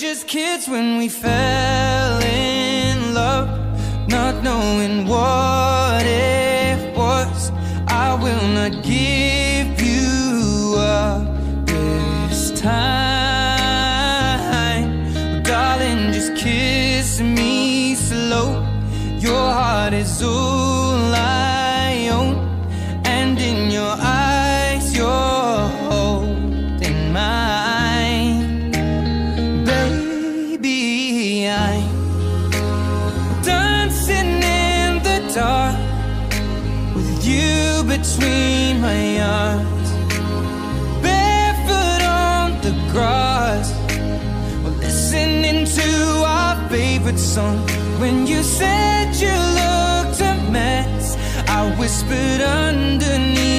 just kids when we fell in love, not knowing what it was. I will not give you up this time, darling, just kiss me slow. Your heart is all I own, and in your eyes you're holding mine. Baby, I'm dancing in the dark with you between my arms, barefoot on the grass, we're listening to our favorite song. When you said you looked a mess, I whispered underneath